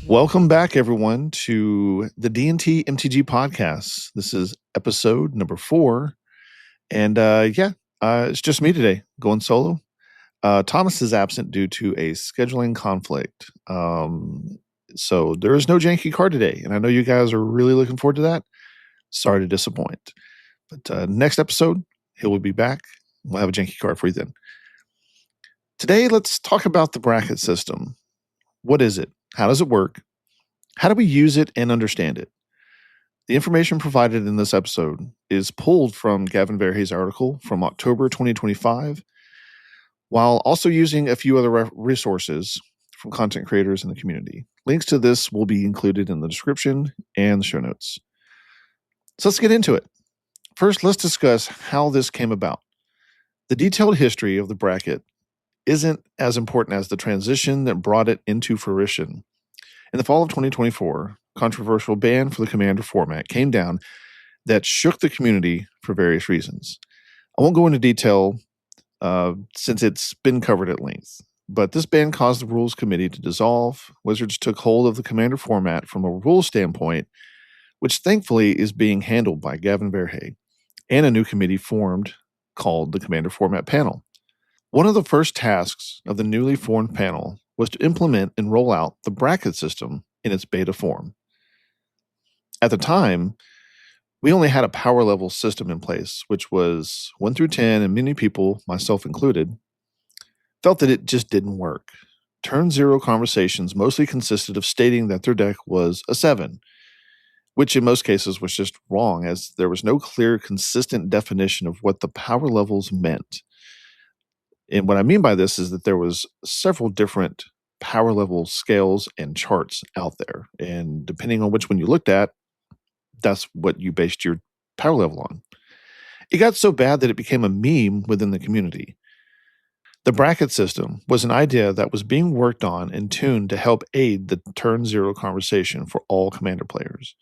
Welcome back, everyone, to the D&T MTG podcast. This is episode number 4, and it's just me today, going solo. Thomas is absent due to a scheduling conflict, so there is no janky card today, and I know you guys are really looking forward to that. Sorry to disappoint, but next episode, he will be back. We'll have a janky card for you then. Today, let's talk about the bracket system. What is it? How does it work? How do we use it and understand it? The information provided in this episode is pulled from Gobert-Hicks' article from October 2025, while also using a few other resources from content creators in the community. Links to this will be included in the description and the show notes. So let's get into it. First, let's discuss how this came about. The detailed history of the bracket isn't as important as the transition that brought it into fruition. In the fall of 2024, controversial ban for the Commander format came down that shook the community for various reasons. I won't go into detail since it's been covered at length, but this ban caused the Rules Committee to dissolve. Wizards took hold of the Commander format from a rules standpoint, which thankfully is being handled by Gobert-Hicks, and a new committee formed called the Commander Format Panel. One of the first tasks of the newly formed panel was to implement and roll out the bracket system in its beta form. At the time, we only had a power level system in place, which was 1 through 10, and many people, myself included, felt that it just didn't work. Turn 0 conversations mostly consisted of stating that their deck was a 7, which in most cases was just wrong, as there was no clear, consistent definition of what the power levels meant. And what I mean by this is that there was several different power level scales and charts out there. And depending on which one you looked at, that's what you based your power level on. It got so bad that it became a meme within the community. The bracket system was an idea that was being worked on and tuned to help aid the turn 0 conversation for all Commander players.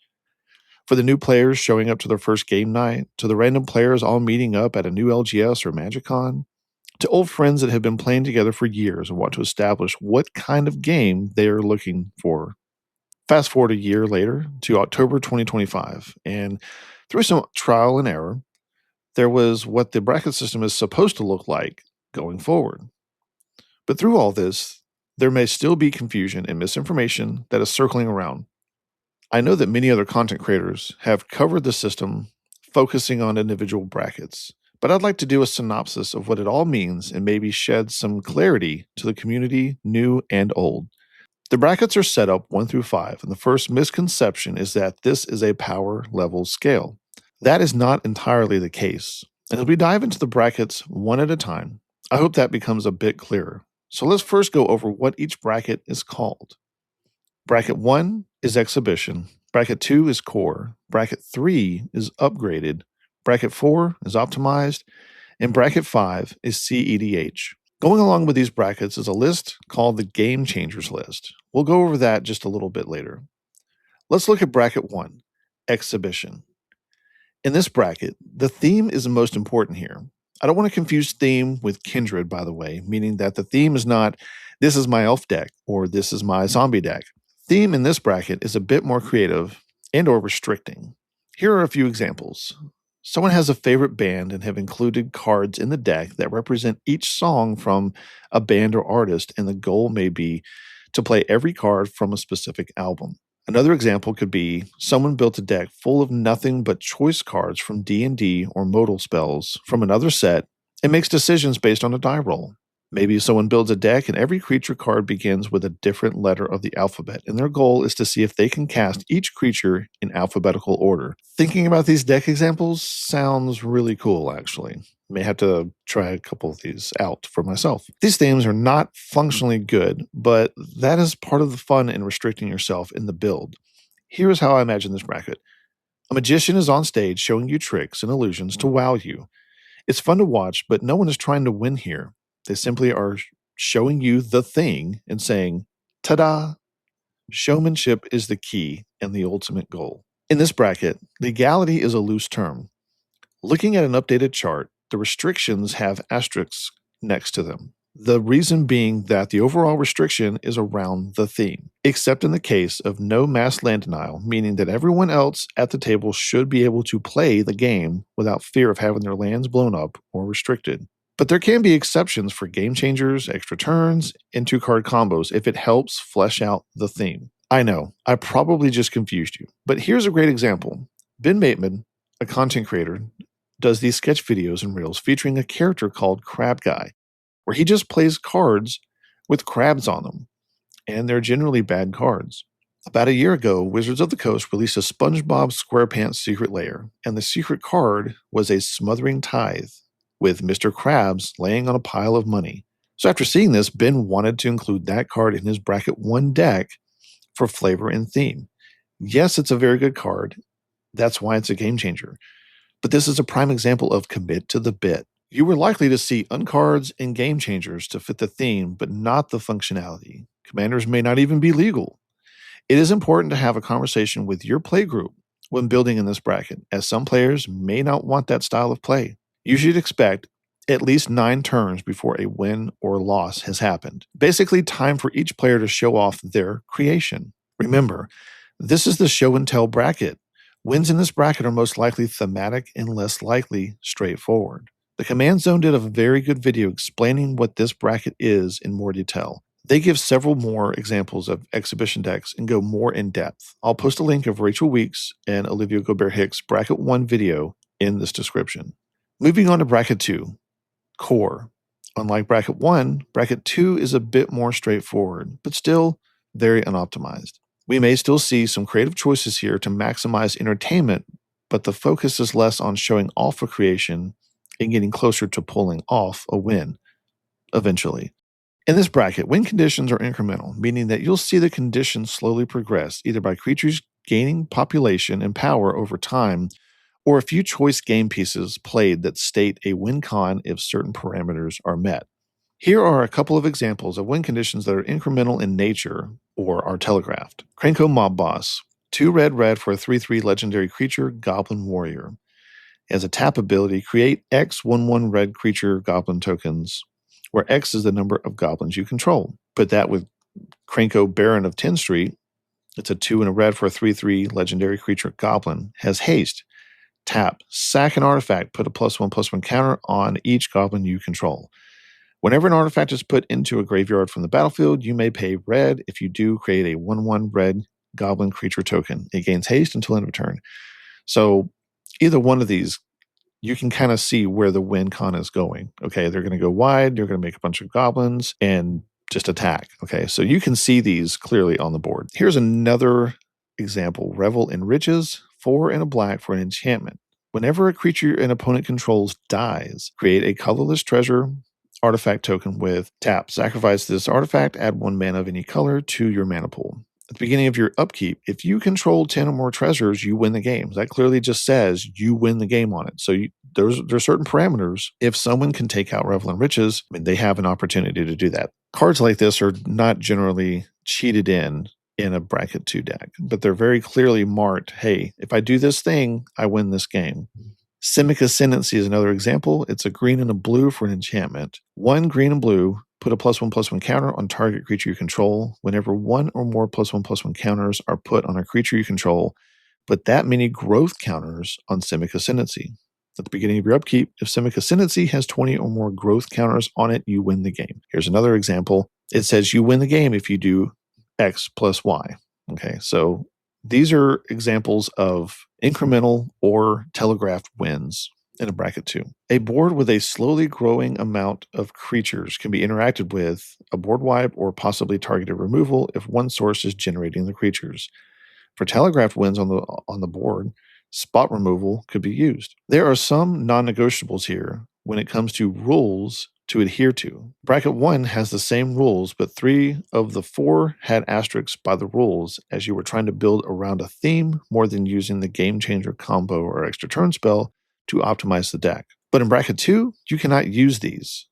For the new players showing up to their first game night, to the random players all meeting up at a new LGS or MagicCon, to old friends that have been playing together for years and want to establish what kind of game they are looking for. Fast forward a year later to October 2025, and through some trial and error, there was what the bracket system is supposed to look like going forward. But through all this, there may still be confusion and misinformation that is circling around. I know that many other content creators have covered the system, focusing on individual brackets, but I'd like to do a synopsis of what it all means and maybe shed some clarity to the community, new and old. The brackets are set up 1 through 5, and the first misconception is that this is a power level scale. That is not entirely the case. And as we dive into the brackets one at a time, I hope that becomes a bit clearer. So let's first go over what each bracket is called. Bracket 1 is Exhibition. Bracket 2 is Core. Bracket 3 is Upgraded. Bracket 4 is Optimized, and Bracket 5 is CEDH. Going along with these brackets is a list called the Game Changers list. We'll go over that just a little bit later. Let's look at Bracket 1, Exhibition. In this bracket, the theme is the most important here. I don't want to confuse theme with kindred, by the way, meaning that the theme is not, this is my elf deck, or this is my zombie deck. Theme in this bracket is a bit more creative and or restricting. Here are a few examples. Someone has a favorite band and have included cards in the deck that represent each song from a band or artist, and the goal may be to play every card from a specific album. Another example could be someone built a deck full of nothing but choice cards from D&D or modal spells from another set and makes decisions based on a die roll. Maybe someone builds a deck and every creature card begins with a different letter of the alphabet, and their goal is to see if they can cast each creature in alphabetical order. Thinking about these deck examples sounds really cool, actually. May have to try a couple of these out for myself. These themes are not functionally good, but that is part of the fun in restricting yourself in the build. Here is how I imagine this bracket. A magician is on stage showing you tricks and illusions to wow you. It's fun to watch, but no one is trying to win here. They simply are showing you the thing and saying, ta-da! Showmanship is the key and the ultimate goal. In this bracket, legality is a loose term. Looking at an updated chart, the restrictions have asterisks next to them. The reason being that the overall restriction is around the theme, except in the case of no mass land denial, meaning that everyone else at the table should be able to play the game without fear of having their lands blown up or restricted. But there can be exceptions for game changers, extra turns, and 2-card combos if it helps flesh out the theme. I know, I probably just confused you, but here's a great example. Ben Bateman, a content creator, does these sketch videos and reels featuring a character called Crab Guy, where he just plays cards with crabs on them, and they're generally bad cards. About a year ago, Wizards of the Coast released a SpongeBob SquarePants secret lair, and the secret card was a smothering tithe, with Mr. Krabs laying on a pile of money. So after seeing this, Ben wanted to include that card in his Bracket 1 deck for flavor and theme. Yes, it's a very good card. That's why it's a game changer. But this is a prime example of commit to the bit. You were likely to see uncards and game changers to fit the theme, but not the functionality. Commanders may not even be legal. It is important to have a conversation with your play group when building in this bracket, as some players may not want that style of play. You should expect at least 9 turns before a win or loss has happened. Basically, time for each player to show off their creation. Remember, this is the show and tell bracket. Wins in this bracket are most likely thematic and less likely straightforward. The Command Zone did a very good video explaining what this bracket is in more detail. They give several more examples of exhibition decks and go more in depth. I'll post a link of Rachel Weeks and Olivia Gobert-Hicks Bracket 1 video in this description. Moving on to Bracket 2, Core. Unlike Bracket 1, Bracket 2 is a bit more straightforward, but still very unoptimized. We may still see some creative choices here to maximize entertainment, but the focus is less on showing off a creation and getting closer to pulling off a win, eventually. In this bracket, win conditions are incremental, meaning that you'll see the conditions slowly progress, either by creatures gaining population and power over time, or a few choice game pieces played that state a win con if certain parameters are met. Here are a couple of examples of win conditions that are incremental in nature or are telegraphed. Krenko Mob Boss, 2 red for a 3/3 legendary creature, Goblin Warrior. As a tap ability, create X 1/1 red creature goblin tokens, where X is the number of goblins you control. Put that with Krenko Baron of 10 Street. It's a 2 and a red for a 3/3 legendary creature goblin. Has haste. Tap, sack an artifact, put a +1/+1 counter on each goblin you control. Whenever an artifact is put into a graveyard from the battlefield, you may pay red. If you do, create a 1/1 red goblin creature token. It gains haste until end of turn. So either one of these, you can kind of see where the win con is going. Okay, they're going to go wide, they're going to make a bunch of goblins and just attack. Okay, so you can see these clearly on the board. Here's another example. Revel in Riches, 4 and a black for an enchantment. Whenever a creature an opponent controls dies, create a colorless treasure artifact token with tap. Sacrifice this artifact, add 1 mana of any color to your mana pool. At the beginning of your upkeep, if you control 10 or more treasures, you win the game. That clearly just says you win the game on it. So there's certain parameters. If someone can take out Revel in Riches, I mean, they have an opportunity to do that. Cards like this are not generally cheated in a Bracket 2 deck, but they're very clearly marked, hey, if I do this thing, I win this game. Simic Ascendancy is another example. It's a green and a blue for an enchantment. 1 green and blue, put a +1/+1 counter on target creature you control. Whenever 1 or more +1/+1 counters are put on a creature you control, put that many growth counters on Simic Ascendancy. At the beginning of your upkeep, if Simic Ascendancy has 20 or more growth counters on it, you win the game. Here's another example. It says you win the game if you do X plus Y. Okay, so these are examples of incremental or telegraphed wins in a Bracket 2. A board with a slowly growing amount of creatures can be interacted with a board wipe or possibly targeted removal if one source is generating the creatures. For telegraphed wins on the board, spot removal could be used. There are some non-negotiables here when it comes to rules to adhere to. Bracket 1 has the same rules, but 3 of the 4 had asterisks by the rules as you were trying to build around a theme more than using the game changer combo or extra turn spell to optimize the deck. But in Bracket 2, you cannot use these.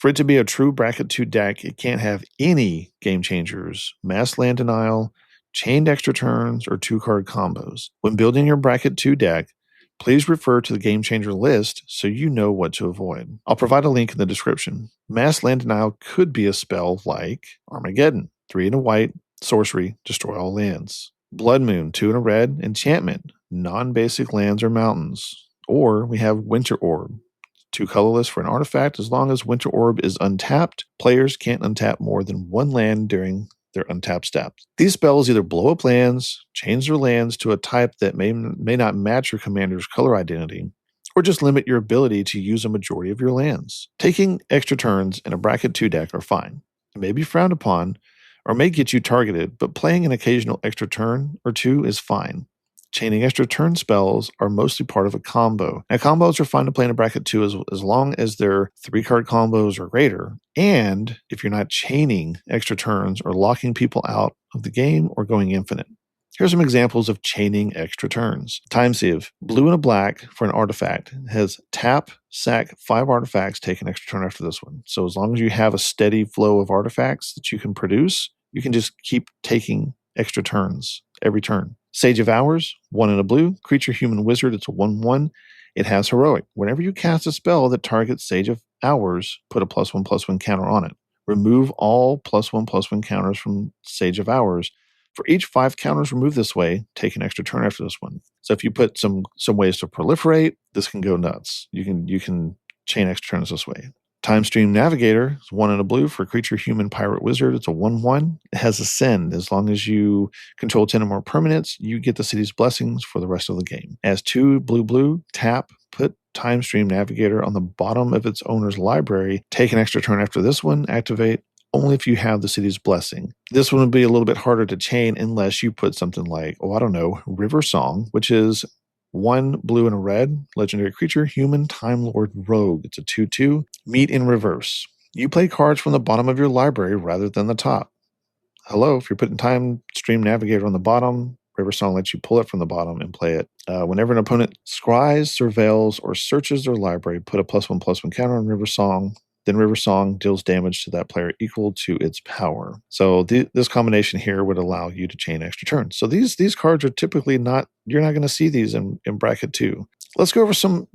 For it to be a true Bracket 2 deck, it can't have any game changers, mass land denial, chained extra turns, or 2-card combos. When building your Bracket 2 deck, Please refer to the Game Changer list so you know what to avoid. I'll provide a link in the description. Mass Land Denial could be a spell like Armageddon, 3 and a white, sorcery, destroy all lands. Blood Moon, 2 and a red, enchantment, non-basic lands or mountains. Or we have Winter Orb, 2 colorless for an artifact. As long as Winter Orb is untapped, players can't untap more than 1 land during their untapped step. These spells either blow up lands, change their lands to a type that may not match your commander's color identity, or just limit your ability to use a majority of your lands. Taking extra turns in a Bracket 2 deck are fine. It may be frowned upon, or may get you targeted, but playing an occasional extra turn or two is fine. Chaining extra turn spells are mostly part of a combo. Now, combos are fine to play in a Bracket 2 as long as they're 3-card combos or greater, and if you're not chaining extra turns or locking people out of the game or going infinite. Here's some examples of chaining extra turns. Time Sieve, blue and a black for an artifact, has tap, sack 5 artifacts, take an extra turn after this one. So as long as you have a steady flow of artifacts that you can produce, you can just keep taking extra turns every turn. Sage of Hours, 1 and a blue, creature, human, wizard. It's a 1/1. It has heroic. Whenever you cast a spell that targets Sage of Hours, put a +1/+1 counter on it. Remove all +1/+1 counters from Sage of Hours. For each 5 counters removed this way, take an extra turn after this one. So if you put some ways to proliferate, this can go nuts. You can chain extra turns this way. Time Stream Navigator is 1 and a blue for creature, human, pirate, wizard. It's a 1/1. It has Ascend. As long as you control 10 or more permanents, you get the city's blessings for the rest of the game. As 2 blue, tap, put Time Stream Navigator on the bottom of its owner's library. Take an extra turn after this one. Activate only if you have the city's blessing. This one would be a little bit harder to chain unless you put something like, River Song, which is 1 blue and a red, legendary creature, human, Time Lord, rogue. It's a 2/2. Meet in reverse. You play cards from the bottom of your library rather than the top. Hello, if you're putting Time Stream Navigator on the bottom, River Song lets you pull it from the bottom and play it. Whenever an opponent scries, surveils, or searches their library, put a +1/+1 counter on River Song. Then River Song deals damage to that player equal to its power. So this combination here would allow you to chain extra turns. So these cards are typically you're not going to see these in Bracket 2. Let's go over some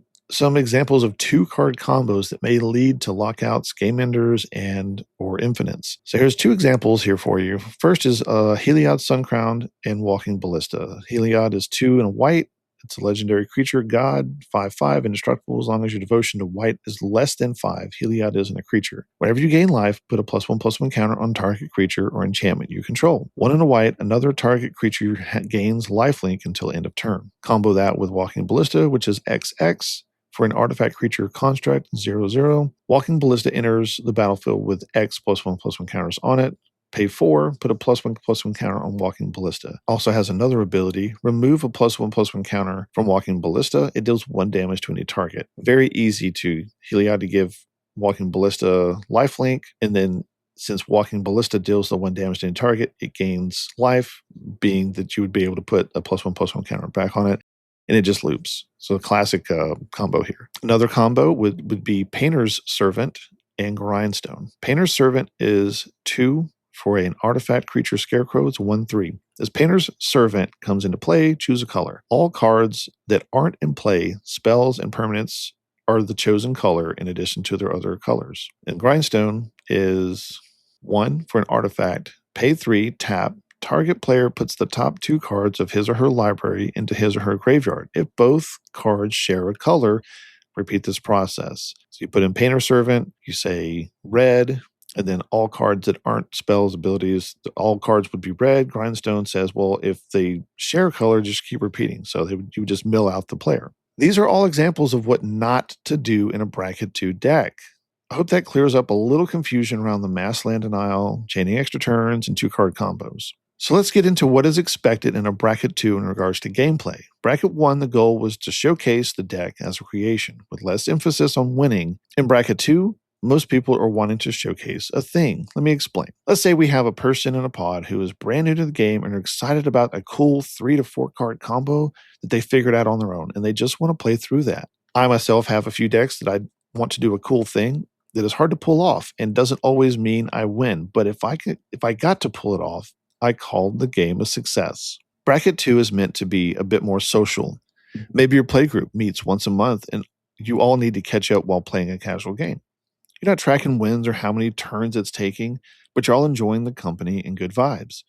examples of 2-card combos that may lead to lockouts, game enders, and or infinites. So here's 2 examples here for you. First is Heliod Suncrowned and Walking Ballista. Heliod is 2 and a white. It's a legendary creature, god, 5/5, indestructible as long as your devotion to white is less than 5. Heliod isn't a creature. Whenever you gain life, put a +1/+1 counter on target creature or enchantment you control. 1 and a white, another target creature gains lifelink until end of turn. Combo that with Walking Ballista, which is XX. For an artifact creature construct, 0/0. Walking Ballista enters the battlefield with X +1/+1 counters on it. Pay 4, put a +1/+1 counter on Walking Ballista. Also has another ability, remove a +1/+1 counter from Walking Ballista. It deals 1 damage to any target. Very easy to Heliod to give Walking Ballista lifelink, and then since Walking Ballista deals the 1 damage to any target, it gains life, being that you would be able to put a +1/+1 counter back on it, and it just loops. So a classic combo here. Another combo would be Painter's Servant and Grindstone. Painter's Servant is 2 for an artifact creature scarecrow. It's 1/3. As Painter's Servant comes into play, choose a color. All cards that aren't in play, spells and permanents, are the chosen color in addition to their other colors. And Grindstone is 1 for an artifact. Pay 3, tap. Target player puts the top 2 cards of his or her library into his or her graveyard. If both cards share a color, repeat this process. So you put in Painter's Servant, you say red, and then all cards that aren't spells, abilities, all cards would be red. Grindstone says, well, if they share color, just keep repeating. So you would just mill out the player. These are all examples of what not to do in a Bracket 2 deck. I hope that clears up a little confusion around the mass land denial, chaining extra turns, and 2-card combos. So let's get into what is expected in a Bracket 2 in regards to gameplay. Bracket 1, the goal was to showcase the deck as a creation, with less emphasis on winning. In Bracket 2, most people are wanting to showcase a thing. Let me explain. Let's say we have a person in a pod who is brand new to the game and are excited about a cool 3 to 4 card combo that they figured out on their own, and they just want to play through that. I myself have a few decks that I want to do a cool thing that is hard to pull off and doesn't always mean I win. But if I got to pull it off, I called the game a success. Bracket 2 is meant to be a bit more social. Maybe your playgroup meets once a month and you all need to catch up while playing a casual game. You're not tracking wins or how many turns it's taking, but you're all enjoying the company and good vibes.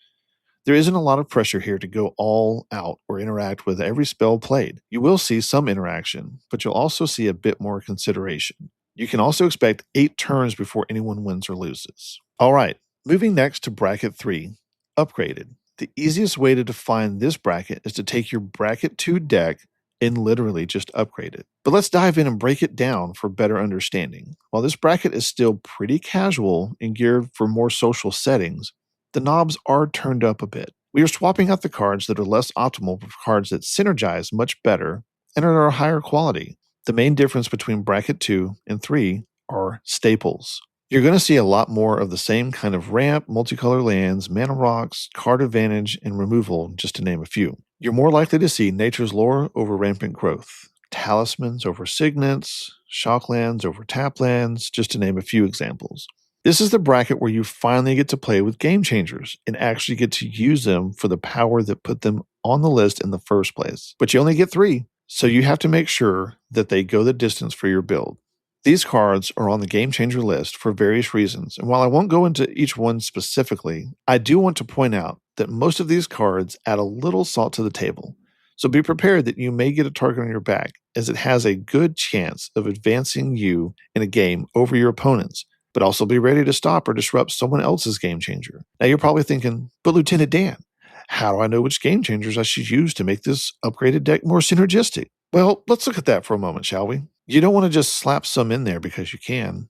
There isn't a lot of pressure here to go all out or interact with every spell played. You will see some interaction, but you'll also see a bit more consideration. You can also expect 8 turns before anyone wins or loses. All right, moving next to bracket 3, upgraded. The easiest way to define this bracket is to take your bracket 2 deck and literally just upgrade it. But let's dive in and break it down for better understanding. While this bracket is still pretty casual and geared for more social settings, the knobs are turned up a bit. We are swapping out the cards that are less optimal for cards that synergize much better and are higher quality. The main difference between bracket 2 and 3 are staples. You're going to see a lot more of the same kind of ramp, multicolor lands, mana rocks, card advantage, and removal, just to name a few. You're more likely to see Nature's Lore over Rampant Growth, Talismans over Signets, Shocklands over Taplands, just to name a few examples. This is the bracket where you finally get to play with game changers and actually get to use them for the power that put them on the list in the first place. But you only get 3, so you have to make sure that they go the distance for your build. These cards are on the Game Changer list for various reasons, and while I won't go into each one specifically, I do want to point out that most of these cards add a little salt to the table. So be prepared that you may get a target on your back, as it has a good chance of advancing you in a game over your opponents, but also be ready to stop or disrupt someone else's Game Changer. Now you're probably thinking, but Lieutenant Dan, how do I know which Game Changers I should use to make this upgraded deck more synergistic? Well, let's look at that for a moment, shall we? You don't want to just slap some in there because you can.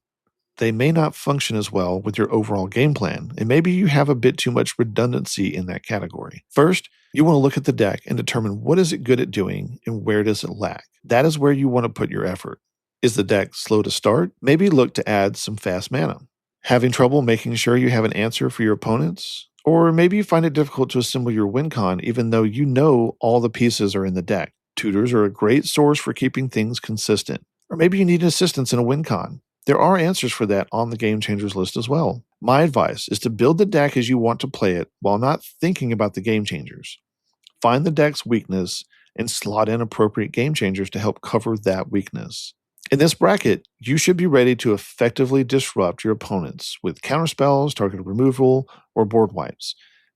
They may not function as well with your overall game plan, and maybe you have a bit too much redundancy in that category. First, you want to look at the deck and determine what is it good at doing and where does it lack. That is where you want to put your effort. Is the deck slow to start? Maybe look to add some fast mana. Having trouble making sure you have an answer for your opponents? Or maybe you find it difficult to assemble your win con even though you know all the pieces are in the deck. Tutors are a great source for keeping things consistent. Or maybe you need assistance in a win con. There are answers for that on the Game Changers list as well. My advice is to build the deck as you want to play it while not thinking about the Game Changers. Find the deck's weakness and slot in appropriate Game Changers to help cover that weakness. In this bracket, you should be ready to effectively disrupt your opponents with counterspells, target removal, or board wipes.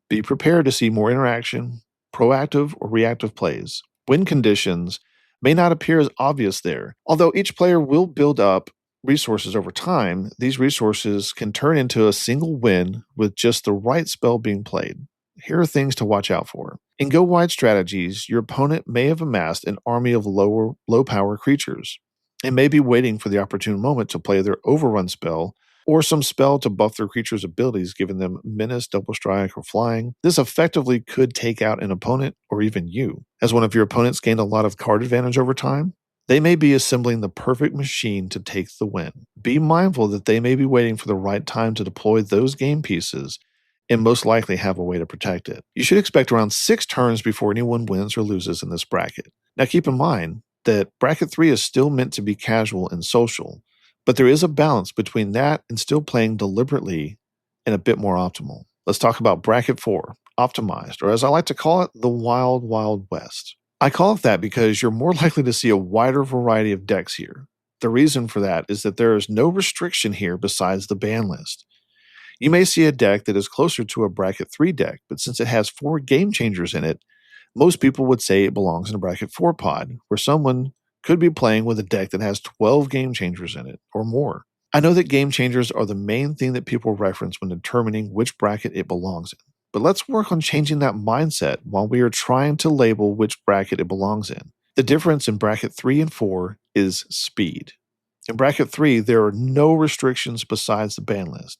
Be prepared to see more interaction, proactive or reactive plays. Win conditions may not appear as obvious there. Although each player will build up resources over time, these resources can turn into a single win with just the right spell being played. Here are things to watch out for. In go-wide strategies, your opponent may have amassed an army of low-power creatures and may be waiting for the opportune moment to play their overrun spell or some spell to buff their creature's abilities, giving them menace, double strike, or flying. This effectively could take out an opponent or even you. As one of your opponents gained a lot of card advantage over time, they may be assembling the perfect machine to take the win. Be mindful that they may be waiting for the right time to deploy those game pieces and most likely have a way to protect it. You should expect around 6 turns before anyone wins or loses in this bracket. Now keep in mind that bracket 3 is still meant to be casual and social, but there is a balance between that and still playing deliberately and a bit more optimal. Let's talk about bracket 4, optimized, or as I like to call it, the Wild Wild West. I call it that because you're more likely to see a wider variety of decks here. The reason for that is that there is no restriction here besides the ban list. You may see a deck that is closer to a bracket 3 deck, but since it has 4 game changers in it, most people would say it belongs in a bracket 4 pod, where someone could be playing with a deck that has 12 game changers in it, or more. I know that game changers are the main thing that people reference when determining which bracket it belongs in. But let's work on changing that mindset while we are trying to label which bracket it belongs in. The difference in bracket 3 and 4 is speed. In bracket 3, there are no restrictions besides the ban list.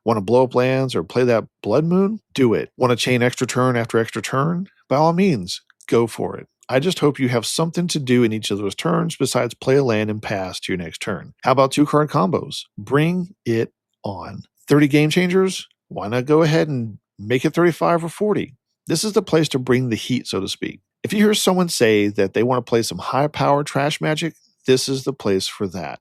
Want to blow up lands or play that Blood Moon? Do it. Want to chain extra turn after extra turn? By all means, go for it. I just hope you have something to do in each of those turns besides play a land and pass to your next turn. How about 2-card combos? Bring it on. 30 game changers? Why not go ahead and make it 35 or 40? This is the place to bring the heat, so to speak. If you hear someone say that they want to play some high-power trash magic, this is the place for that.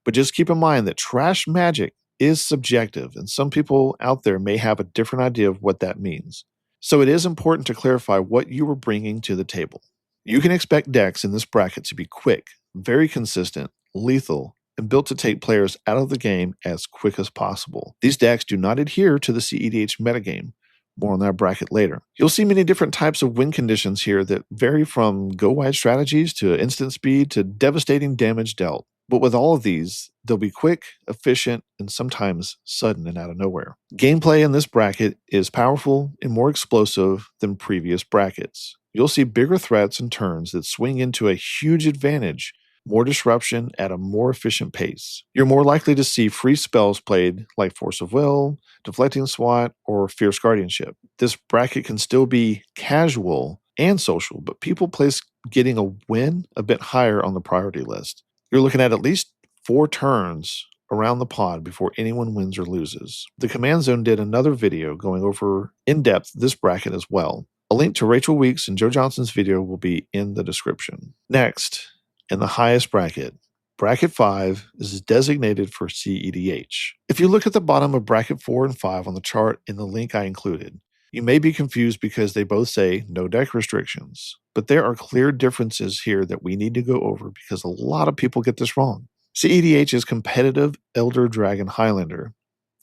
But just keep in mind that trash magic is subjective, and some people out there may have a different idea of what that means. So it is important to clarify what you are bringing to the table. You can expect decks in this bracket to be quick, very consistent, lethal, and built to take players out of the game as quick as possible. These decks do not adhere to the CEDH metagame. More on that bracket later. You'll see many different types of win conditions here that vary from go-wide strategies to instant speed to devastating damage dealt. But with all of these, they'll be quick, efficient, and sometimes sudden and out of nowhere. Gameplay in this bracket is powerful and more explosive than previous brackets. You'll see bigger threats and turns that swing into a huge advantage, more disruption at a more efficient pace. You're more likely to see free spells played like Force of Will, Deflecting Swat, or Fierce Guardianship. This bracket can still be casual and social, but people place getting a win a bit higher on the priority list. You're looking at least 4 turns around the pod before anyone wins or loses. The Command Zone did another video going over in depth this bracket as well. A link to Rachel Weeks and Joe Johnson's video will be in the description. Next, in the highest bracket, Bracket 5 is designated for CEDH. If you look at the bottom of Bracket 4 and 5 on the chart in the link I included, you may be confused because they both say no deck restrictions. But there are clear differences here that we need to go over because a lot of people get this wrong. CEDH is competitive Elder Dragon Highlander,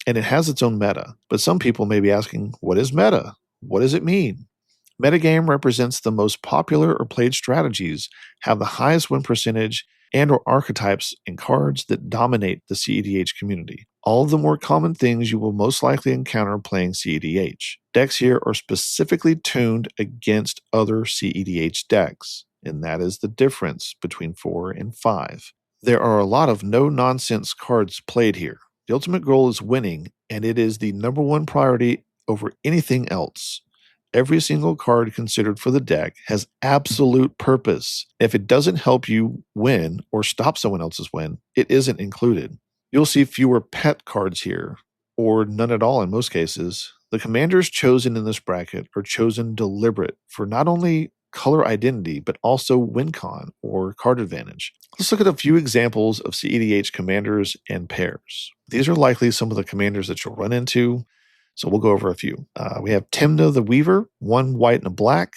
and it has its own meta. But some people may be asking, what is meta? What does it mean? Metagame represents the most popular or played strategies, have the highest win percentage, and or archetypes and cards that dominate the CEDH community. All of the more common things you will most likely encounter playing CEDH. Decks here are specifically tuned against other CEDH decks, and that is the difference between 4 and 5. There are a lot of no-nonsense cards played here. The ultimate goal is winning, and it is the number one priority over anything else. Every single card considered for the deck has absolute purpose. If it doesn't help you win or stop someone else's win, it isn't included. You'll see fewer pet cards here, or none at all in most cases. The commanders chosen in this bracket are chosen deliberate for not only color identity, but also win con or card advantage. Let's look at a few examples of CEDH commanders and pairs. These are likely some of the commanders that you'll run into. So we'll go over a few. We have Timna the Weaver, 1 white and a black,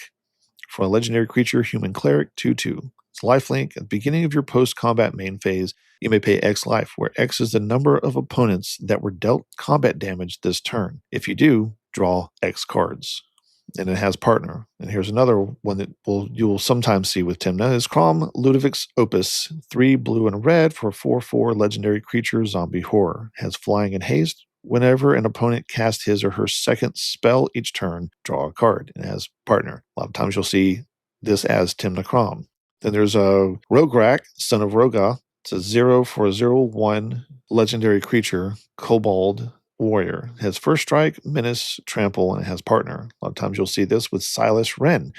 for a legendary creature, human cleric, 2/2. It's lifelink. At the beginning of your post-combat main phase, you may pay X life, where X is the number of opponents that were dealt combat damage this turn. If you do, draw X cards. And it has partner. And here's another one that you'll sometimes see with Timna is Crom Ludovic's Opus, 3 blue and a red for a 4/4 legendary creature zombie horror. It has flying and haste. Whenever an opponent casts his or her second spell each turn, draw a card. And it has partner. A lot of times you'll see this as Timna Crom. Then there's a Rograk, Son of Roga. It's a 0 for a 0/1 legendary creature, Kobold Warrior. It has first strike, menace, trample, and it has partner. A lot of times you'll see this with Silas Wren,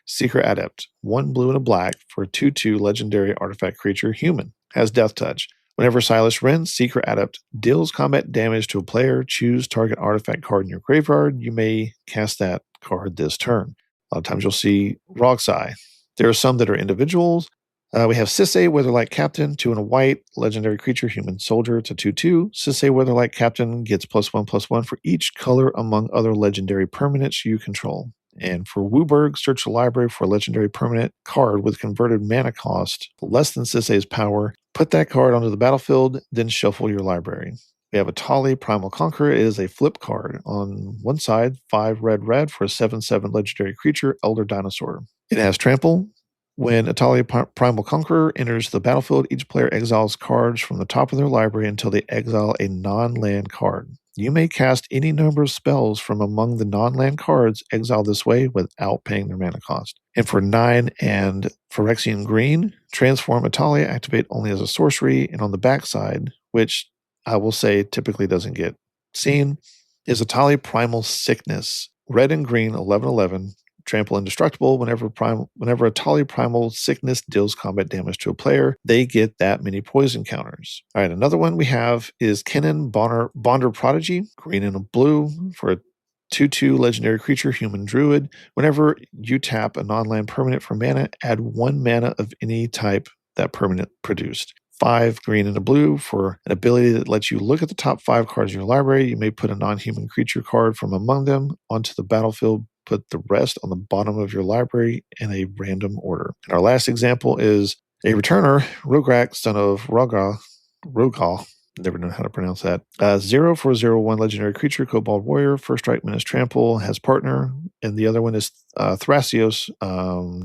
Seeker Adept, 1 blue and a black for a 2/2 legendary artifact creature, human. Has Death Touch. Whenever Silas Wren, Seeker Adept, deals combat damage to a player, choose target artifact card in your graveyard. You may cast that card this turn. A lot of times you'll see Roxai. There are some that are individuals. We have Sisay, Weatherlight Captain, 2 and a white, legendary creature, human soldier. It's a 2/2. Sisay, Weatherlight Captain gets +1/+1 for each color among other legendary permanents you control. And for Wooburg, search the library for a legendary permanent card with converted mana cost less than Sisay's power. Put that card onto the battlefield, then shuffle your library. We have Atali, Primal Conqueror. It is a flip card. On one side, 5 red for a 7/7 legendary creature, Elder Dinosaur. It has trample. When Atali Primal Conqueror enters the battlefield, each player exiles cards from the top of their library until they exile a non-land card. You may cast any number of spells from among the non-land cards exiled this way without paying their mana cost. And for 9 and Phyrexian Green, transform Atalia, activate only as a sorcery, and on the backside, which I will say typically doesn't get seen, is Atalia Primal Sickness. Red and green, 11/11, trample indestructible. Whenever Atali Primal Sickness deals combat damage to a player, they get that many poison counters. All right, another one we have is Kennen Bonder Prodigy, green and a blue for a 2/2 legendary creature, human druid. Whenever you tap a non-land permanent for mana, add 1 mana of any type that permanent produced. 5 green and a blue for an ability that lets you look at the top 5 cards in your library. You may put a non-human creature card from among them onto the battlefield put the rest on the bottom of your library in a random order. And our last example is a returner, Rograk, son of Rogal, never know how to pronounce that. 0 for 0/1 legendary creature, Kobold Warrior, first strike, menace, trample, has partner, and the other one is Thrasios,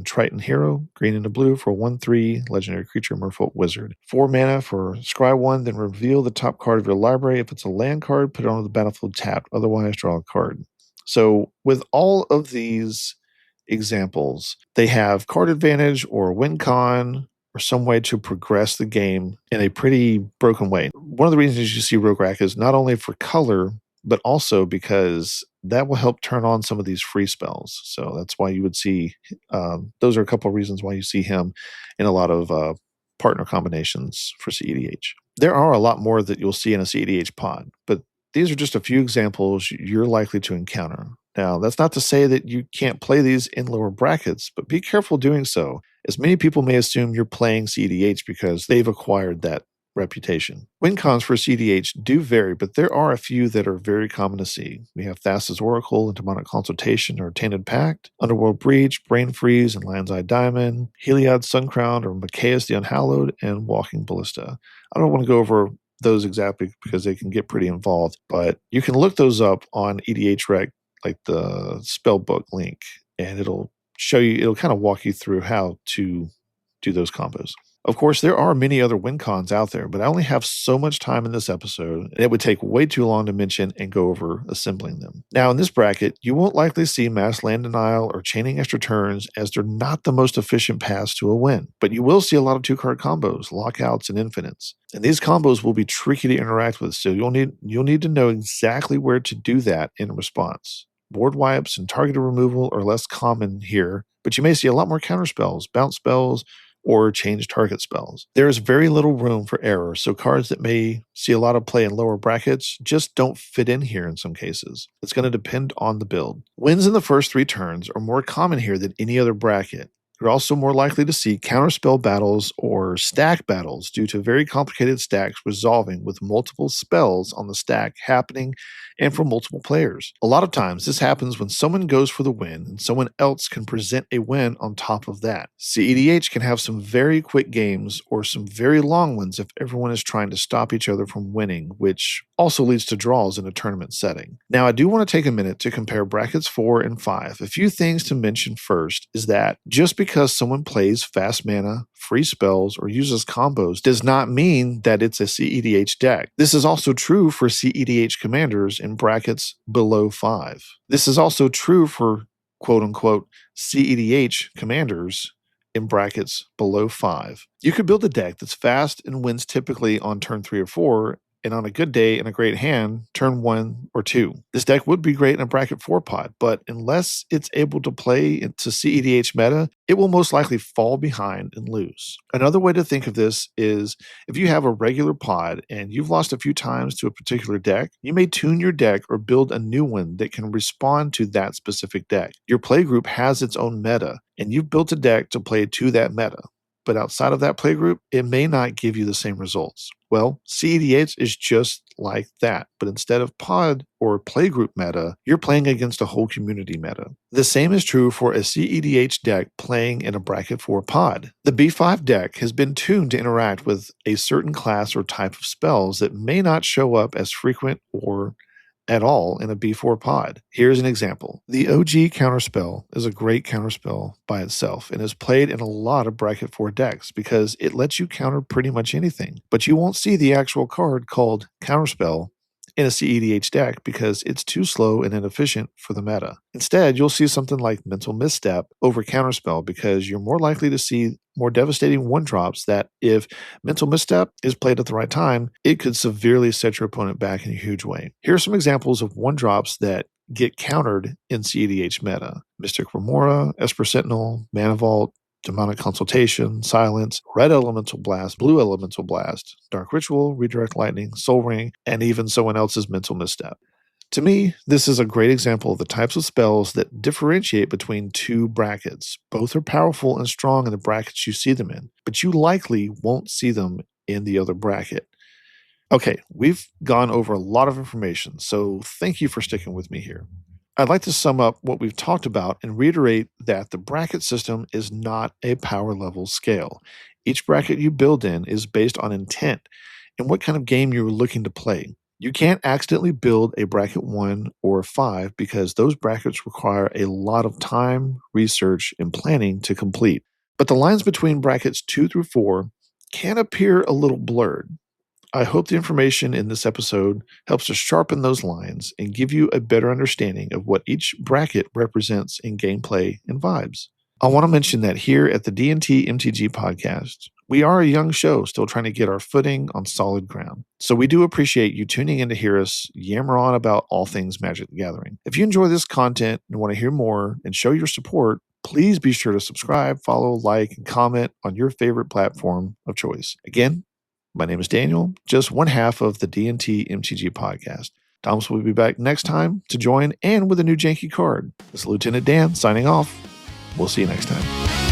Triton Hero, green and a blue for 1/3 legendary creature, Merfolk Wizard. 4 mana for scry 1, then reveal the top card of your library. If it's a land card, put it on the battlefield tapped, otherwise draw a card. So with all of these examples, they have card advantage or win con or some way to progress the game in a pretty broken way. One of the reasons you see Rogue Rack is not only for color, but also because that will help turn on some of these free spells. So that's why you would see, those are a couple of reasons why you see him in a lot of partner combinations for CEDH. There are a lot more that you'll see in a CEDH pod, but these are just a few examples you're likely to encounter. Now, that's not to say that you can't play these in lower brackets, but be careful doing so, as many people may assume you're playing CEDH because they've acquired that reputation. Win cons for CEDH do vary, but there are a few that are very common to see. We have Thassa's Oracle and Demonic Consultation or Tainted Pact, Underworld Breach, Brain Freeze, and Land's Eye Diamond, Heliod's Suncrown or Machias the Unhallowed, and Walking Ballista. I don't want to go over those exactly because they can get pretty involved, but you can look those up on EDH Rec, like the spell book link, and it'll kind of walk you through how to do those combos. Of course, there are many other win cons out there, but I only have so much time in this episode, and it would take way too long to mention and go over assembling them. Now, in this bracket, you won't likely see mass land denial or chaining extra turns, as they're not the most efficient paths to a win. But you will see a lot of 2-card combos, lockouts, and infinites. And these combos will be tricky to interact with, so you'll need to know exactly where to do that in response. Board wipes and targeted removal are less common here, but you may see a lot more counter spells, bounce spells, or change target spells. There is very little room for error, so cards that may see a lot of play in lower brackets just don't fit in here in some cases. It's going to depend on the build. Wins in the first 3 turns are more common here than any other bracket. You're also more likely to see counterspell battles or stack battles due to very complicated stacks resolving with multiple spells on the stack happening and for multiple players. A lot of times this happens when someone goes for the win and someone else can present a win on top of that. CEDH can have some very quick games or some very long ones if everyone is trying to stop each other from winning, which also leads to draws in a tournament setting. Now, I do want to take a minute to compare brackets 4 and 5. A few things to mention first is that just because someone plays fast mana, free spells, or uses combos does not mean that it's a CEDH deck. This is also true for CEDH commanders in brackets below 5. This is also true for quote-unquote CEDH commanders in brackets below 5. You could build a deck that's fast and wins typically on turn 3 or 4, and on a good day and a great hand, turn 1 or 2. This deck would be great in a bracket 4 pod, but unless it's able to play into CEDH meta, it will most likely fall behind and lose. Another way to think of this is if you have a regular pod and you've lost a few times to a particular deck, you may tune your deck or build a new one that can respond to that specific deck. Your playgroup has its own meta, and you've built a deck to play to that meta. But outside of that playgroup, it may not give you the same results. Well, CEDH is just like that, but instead of pod or playgroup meta, you're playing against a whole community meta. The same is true for a CEDH deck playing in a bracket 4 pod. The B5 deck has been tuned to interact with a certain class or type of spells that may not show up as frequent or at all in a B4 pod. Here's an example. The OG counterspell is a great counterspell by itself and is played in a lot of bracket 4 decks because it lets you counter pretty much anything. But you won't see the actual card called counterspell in a CEDH deck because it's too slow and inefficient for the meta. Instead, you'll see something like Mental Misstep over Counterspell because you're more likely to see more devastating 1-drops that, if Mental Misstep is played at the right time, it could severely set your opponent back in a huge way. Here are some examples of 1-drops that get countered in CEDH meta. Mystic Remora, Esper Sentinel, Mana Vault, Demonic Consultation, Silence, Red Elemental Blast, Blue Elemental Blast, Dark Ritual, Redirect Lightning, Soul Ring, and even someone else's Mental Misstep. To me, this is a great example of the types of spells that differentiate between 2 brackets. Both are powerful and strong in the brackets you see them in, but you likely won't see them in the other bracket. Okay, we've gone over a lot of information, so thank you for sticking with me here. I'd like to sum up what we've talked about and reiterate that the bracket system is not a power level scale. Each bracket you build in is based on intent and what kind of game you're looking to play. You can't accidentally build a bracket 1 or 5 because those brackets require a lot of time, research, and planning to complete. But the lines between brackets 2 through 4 can appear a little blurred. I hope the information in this episode helps to sharpen those lines and give you a better understanding of what each bracket represents in gameplay and vibes. I want to mention that here at the D&T MTG podcast, we are a young show still trying to get our footing on solid ground. So we do appreciate you tuning in to hear us yammer on about all things Magic the Gathering. If you enjoy this content and want to hear more and show your support, please be sure to subscribe, follow, like, and comment on your favorite platform of choice. Again, my name is Daniel, just one half of the D&T MTG podcast. Thomas will be back next time to join and with a new janky card. This is Lieutenant Dan signing off. We'll see you next time.